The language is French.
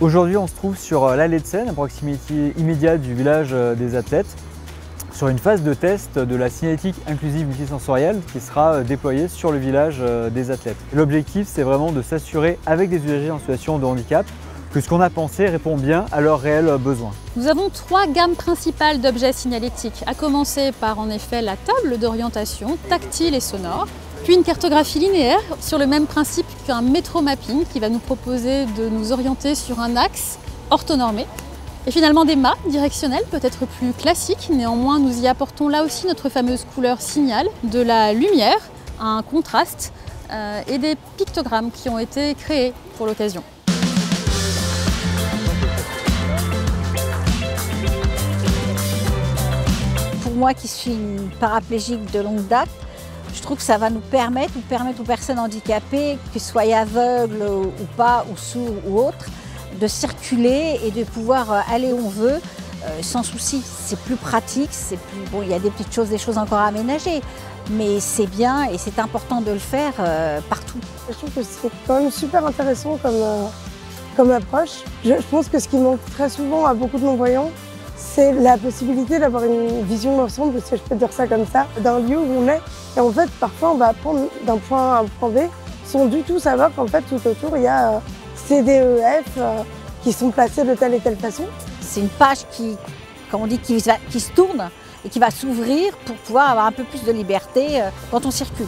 Aujourd'hui, on se trouve sur l'allée de Seine, à proximité immédiate du village des athlètes, sur une phase de test de la signalétique inclusive multisensorielle qui sera déployée sur le village des athlètes. L'objectif, c'est vraiment de s'assurer avec des usagers en situation de handicap que ce qu'on a pensé répond bien à leurs réels besoins. Nous avons 3 gammes principales d'objets signalétiques, à commencer par en effet la table d'orientation tactile et sonore, puis une cartographie linéaire sur le même principe qu'un métro-mapping qui va nous proposer de nous orienter sur un axe orthonormé. Et finalement des mâts directionnels, peut-être plus classiques, néanmoins nous y apportons là aussi notre fameuse couleur signal, de la lumière, un contraste et des pictogrammes qui ont été créés pour l'occasion. Pour moi qui suis une paraplégique de longue date, je trouve que ça va nous permettre aux personnes handicapées, que ce soit aveugles ou pas, ou sourds ou autres, de circuler et de pouvoir aller où on veut sans souci. C'est plus pratique, bon, il y a des petites choses, des choses encore à aménager, mais c'est bien et c'est important de le faire partout. Je trouve que c'est quand même super intéressant comme approche. Je pense que ce qui manque très souvent à beaucoup de non-voyants, c'est la possibilité d'avoir une vision d'ensemble, si je peux dire ça comme ça, d'un lieu où on est. Et en fait, parfois, on va prendre d'un point A à un point B sans du tout savoir qu'en fait, tout autour, il y a C, D, E, F qui sont placés de telle et telle façon. C'est une page qui se tourne et qui va s'ouvrir pour pouvoir avoir un peu plus de liberté quand on circule.